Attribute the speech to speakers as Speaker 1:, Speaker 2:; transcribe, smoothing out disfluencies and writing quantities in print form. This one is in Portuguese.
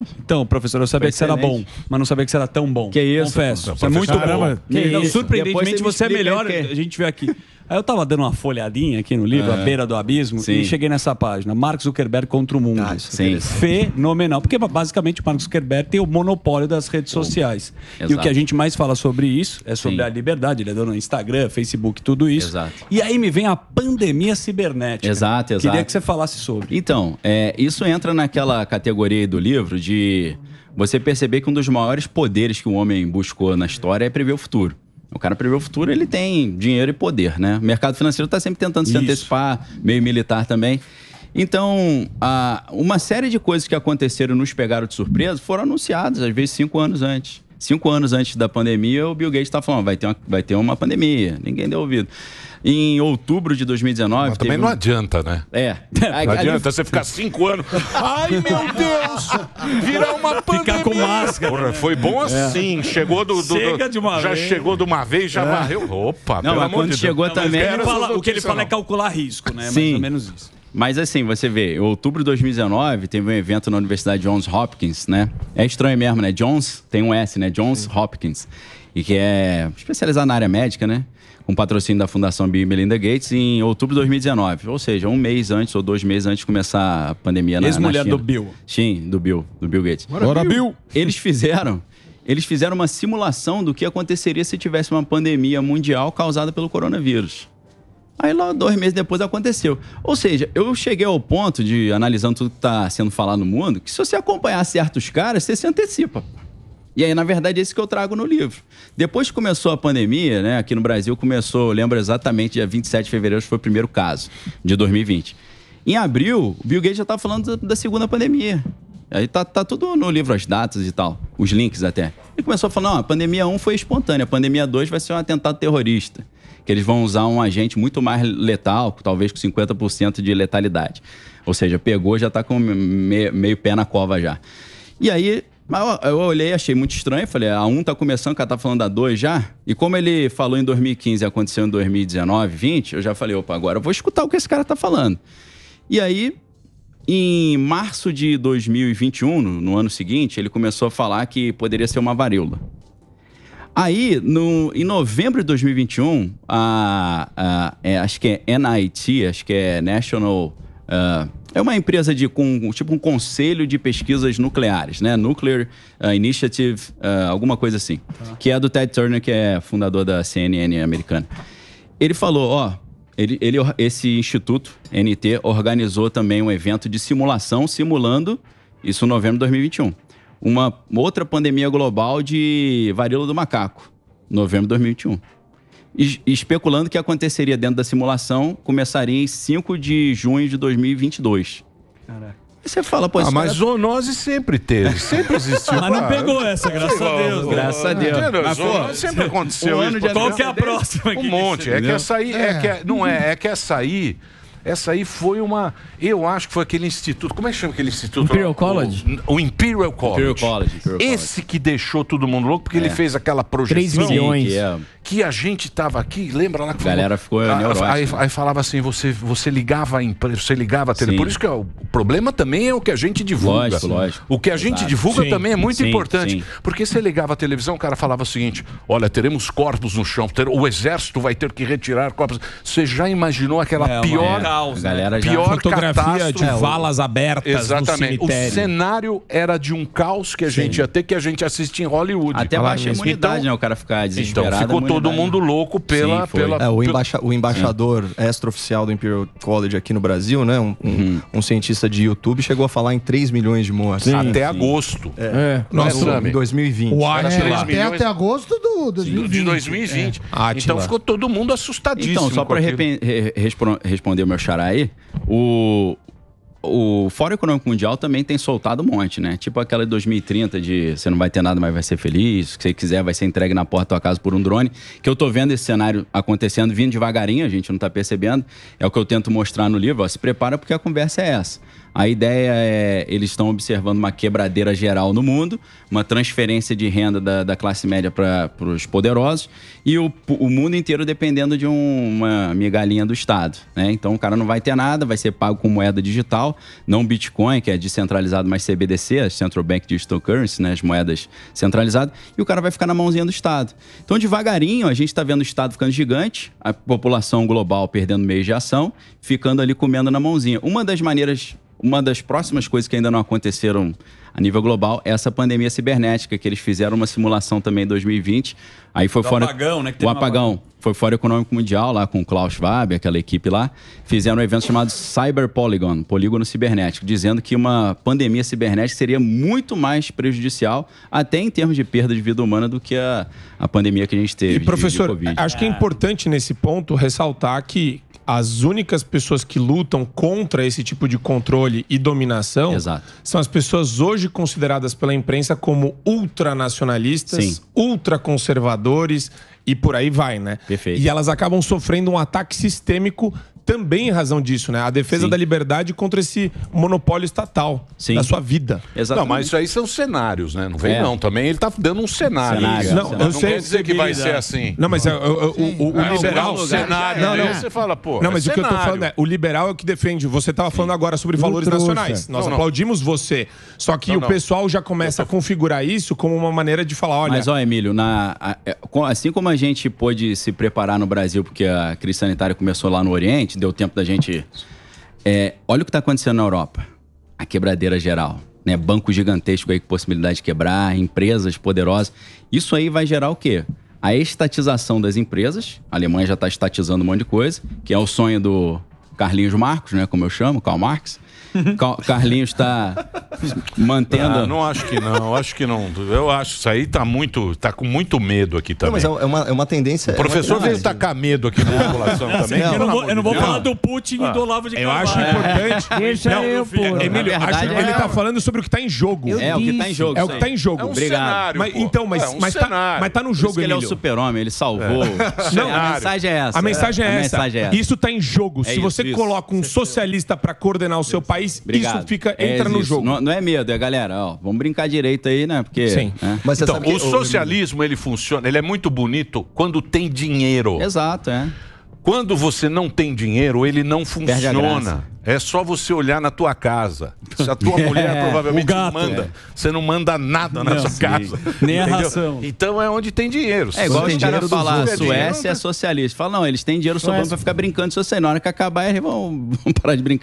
Speaker 1: Então, professor, eu sabia que você era bom, mas não sabia que você era tão bom.
Speaker 2: Que isso?
Speaker 1: Confesso. Você é muito bom. Não, surpreendentemente, você é melhor. A gente vê aqui. Aí eu tava dando uma folhadinha aqui no livro, A Beira do Abismo, e cheguei nessa página. Mark Zuckerberg contra o mundo. Fenomenal. Porque, basicamente, o Mark Zuckerberg tem o monopólio das redes sociais.
Speaker 2: Exato.
Speaker 1: E o que a gente mais fala sobre isso é sobre a liberdade. Ele é dono do Instagram, Facebook, tudo isso.
Speaker 2: Exato.
Speaker 1: E aí me vem a pandemia cibernética.
Speaker 2: Exato.
Speaker 1: Queria que você falasse sobre.
Speaker 2: Então, isso entra naquela categoria aí do livro de você perceber que um dos maiores poderes que o homem buscou na história é prever o futuro. O cara prevê o futuro, ele tem dinheiro e poder, né? O mercado financeiro está sempre tentando se antecipar, meio militar também. Então, uma série de coisas que aconteceram e nos pegaram de surpresa foram anunciadas, às vezes 5 anos antes. 5 anos antes da pandemia, o Bill Gates está falando, vai ter uma pandemia. Ninguém deu ouvido. Em outubro de 2019...
Speaker 3: Mas também não adianta, né? Não adianta você ficar 5 anos... Ai, meu Deus! Virar uma pandemia!
Speaker 1: Ficar com máscara.
Speaker 3: Porra, foi bom assim. Chegou
Speaker 1: Chega de uma
Speaker 3: já
Speaker 1: vez.
Speaker 3: chegou de uma vez, já varreu. Opa,
Speaker 2: não,
Speaker 3: pelo
Speaker 2: mas
Speaker 3: amor
Speaker 2: quando
Speaker 3: de
Speaker 2: chegou
Speaker 3: Deus.
Speaker 2: também...
Speaker 1: O que ele fala é calcular risco, né?
Speaker 2: Sim.
Speaker 1: Mais ou menos isso.
Speaker 2: Mas assim, você vê, em outubro de 2019, teve um evento na Universidade Johns Hopkins, né? É estranho mesmo, né? Johns, tem um S, né? Johns Hopkins. E que é especializado na área médica, né? Com patrocínio da Fundação Bill e Melinda Gates, em outubro de 2019. Ou seja, 1 mês antes ou 2 meses antes de começar a pandemia na China.
Speaker 1: Ex-mulher do Bill.
Speaker 2: Sim, do Bill Gates.
Speaker 3: Bora, Bill!
Speaker 2: Eles fizeram uma simulação do que aconteceria se tivesse uma pandemia mundial causada pelo coronavírus. Aí lá 2 meses depois aconteceu. Ou seja, eu cheguei ao ponto de, analisando tudo que está sendo falado no mundo, que se você acompanhar certos caras, você se antecipa. E aí, na verdade, é isso que eu trago no livro. Depois que começou a pandemia, né, aqui no Brasil começou, eu lembro exatamente, dia 27 de fevereiro foi o primeiro caso, de 2020. Em abril, o Bill Gates já estava falando da segunda pandemia. Aí tá tudo no livro, as datas e tal, os links até. Ele começou a falar, não, a pandemia 1 foi espontânea, a pandemia 2 vai ser um atentado terrorista. Que eles vão usar um agente muito mais letal, talvez com 50% de letalidade. Ou seja, pegou, já está com meio pé na cova já. E aí, eu olhei, achei muito estranho, falei, a 1 está começando, o cara está falando da 2 já. E como ele falou em 2015 e aconteceu em 2019, 20, eu já falei, opa, agora eu vou escutar o que esse cara está falando. E aí, em março de 2021, no ano seguinte, ele começou a falar que poderia ser uma varíola. Aí, em novembro de 2021, acho que é NIT, acho que é National... é uma empresa tipo um conselho de pesquisas nucleares, né? Nuclear Initiative, alguma coisa assim. Que é do Ted Turner, que é fundador da CNN americana. Ele falou, esse instituto, NT, organizou também um evento de simulação, simulando isso em novembro de 2021. Uma outra pandemia global de varíola do macaco, novembro de 2021. Especulando que aconteceria dentro da simulação, começaria em 5 de junho de 2022. Caraca. Aí você fala, pô...
Speaker 3: mas zoonose sempre teve, sempre existiu.
Speaker 1: Mas não pegou essa, graças a Deus.
Speaker 2: Graças a Deus.
Speaker 3: Mas, zoonose sempre aconteceu isso.
Speaker 1: Qual que é a próxima?
Speaker 3: Um monte. É que essa aí... É que essa aí foi uma... Eu acho que foi aquele instituto... Como é que chama aquele instituto?
Speaker 4: Imperial College?
Speaker 3: O Imperial College.
Speaker 2: Imperial
Speaker 3: Esse que deixou todo mundo louco, porque ele fez aquela projeção...
Speaker 4: 3 milhões.
Speaker 3: Que a gente tava aqui, lembra lá que
Speaker 2: a galera ficou neurótica.
Speaker 3: Aí falava assim, você ligava a empresa, você ligava a tele. Por isso que o problema também é o que a gente divulga.
Speaker 2: Lógico.
Speaker 3: O que a gente divulga também é muito importante.
Speaker 2: Sim.
Speaker 3: Porque você ligava a televisão, o cara falava o seguinte, olha, teremos corpos no chão, o exército vai ter que retirar corpos. Você já imaginou aquela pior...
Speaker 2: Galera já...
Speaker 3: Pior
Speaker 4: fotografia
Speaker 3: catástrofe.
Speaker 4: de valas abertas.
Speaker 3: Exatamente.
Speaker 4: No cemitério.
Speaker 3: O cenário era de um caos que a gente ia ter, que a gente assiste em Hollywood.
Speaker 2: Até baixa imunidade, né? O cara ficar desesperado.
Speaker 3: Então ficou todo mundo louco pela...
Speaker 5: O embaixador extraoficial do Imperial College aqui no Brasil, né? Um cientista de YouTube chegou a falar em 3 milhões de mortes.
Speaker 3: Até agosto.
Speaker 5: Em 2020.
Speaker 6: Até agosto
Speaker 3: de 2020. Então ficou todo mundo assustadíssimo.
Speaker 2: Então, só para responder o meu xará aí, o Fórum Econômico Mundial também tem soltado um monte, né? Tipo aquela de 2030 de você não vai ter nada, mas vai ser feliz. O que você quiser vai ser entregue na porta da tua casa por um drone. Que eu tô vendo esse cenário acontecendo, vindo devagarinho, a gente não tá percebendo. É o que eu tento mostrar no livro. Se prepara porque a conversa é essa. A ideia é, eles estão observando uma quebradeira geral no mundo, uma transferência de renda da classe média para os poderosos e o mundo inteiro dependendo de uma migalhinha do Estado, né? Então o cara não vai ter nada, vai ser pago com moeda digital, não Bitcoin, que é descentralizado, mas CBDC, as Central Bank Digital Currency, né? As moedas centralizadas, e o cara vai ficar na mãozinha do Estado. Então devagarinho a gente está vendo o Estado ficando gigante, a população global perdendo meios de ação, ficando ali comendo na mãozinha. Uma das próximas coisas que ainda não aconteceram a nível global é essa pandemia cibernética, que eles fizeram uma simulação também em 2020. Aí foi fora
Speaker 1: apagão, né?
Speaker 2: O apagão. Foi Fórum Econômico Mundial, lá com o Klaus Schwab, aquela equipe lá. Fizeram um evento chamado Cyber Polygon, polígono cibernético, dizendo que uma pandemia cibernética seria muito mais prejudicial, até em termos de perda de vida humana, do que a pandemia que a gente teve.
Speaker 7: E, professor,
Speaker 2: de Covid.
Speaker 7: acho que é importante nesse ponto ressaltar que as únicas pessoas que lutam contra esse tipo de controle e dominação são as pessoas hoje consideradas pela imprensa como ultranacionalistas, ultraconservadores e por aí vai, né?
Speaker 2: Perfeito.
Speaker 7: E elas acabam sofrendo um ataque sistêmico também em razão disso, né? A defesa da liberdade contra esse monopólio estatal da sua vida.
Speaker 3: Não, mas isso aí são cenários, né? Não vem não. Também ele tá dando um cenário.
Speaker 7: Não
Speaker 3: quer dizer que vai ser assim.
Speaker 7: Não, mas o liberal...
Speaker 3: Não, você fala, pô,
Speaker 7: não, mas o que eu tô falando é, o liberal é o que defende. Você tava falando agora sobre valores nacionais. Nós aplaudimos você. Só que o pessoal já começa a configurar isso como uma maneira de falar, olha...
Speaker 2: Mas, Emílio, assim como a gente pôde se preparar no Brasil, porque a crise sanitária começou lá no Oriente, deu tempo da gente... olha o que está acontecendo na Europa. A quebradeira geral, né? Banco gigantesco aí com possibilidade de quebrar, empresas poderosas. Isso aí vai gerar o quê? A estatização das empresas. A Alemanha já está estatizando um monte de coisa, que é o sonho do Carlinhos Marcos, né? Como eu chamo, Karl Marx. Carlinhos está mantendo...
Speaker 3: Não acho que não, acho que não. Eu acho que isso aí tá com muito medo aqui também.
Speaker 5: Não, mas é uma tendência...
Speaker 3: O professor veio tacar medo aqui na população também.
Speaker 1: Eu não vou falar do Putin e do Olavo de Carvalho.
Speaker 7: Eu acho importante...
Speaker 8: Deixa eu, pô.
Speaker 7: Emílio, ele tá falando sobre o que tá em jogo.
Speaker 2: É o que tá em jogo.
Speaker 7: É o que tá em jogo.
Speaker 3: É um
Speaker 2: Obrigado.
Speaker 3: cenário,
Speaker 7: Mas tá no jogo,
Speaker 2: Emílio. Ele é o
Speaker 7: Emílio.
Speaker 2: super-homem, ele salvou.
Speaker 7: Não,
Speaker 2: a mensagem é essa.
Speaker 7: A mensagem é essa. Isso tá em jogo. Se você coloca um socialista pra coordenar o seu país, isso entra no jogo.
Speaker 2: Não é medo, galera. Vamos brincar direito aí, né? Porque,
Speaker 7: sim.
Speaker 2: Né?
Speaker 3: Mas então, o socialismo, ele funciona, ele é muito bonito quando tem dinheiro.
Speaker 2: Exato,
Speaker 3: Quando você não tem dinheiro, ele não funciona. É só você olhar na tua casa. Se a tua mulher provavelmente manda, você não manda nada na sua casa.
Speaker 1: Nem a ração.
Speaker 3: Então é onde tem dinheiro.
Speaker 2: É igual os caras falar, a Suécia é socialista. Fala, não, eles têm dinheiro sobrando pra ficar brincando de socialismo. Na hora que acabar, eles vão parar de brincar.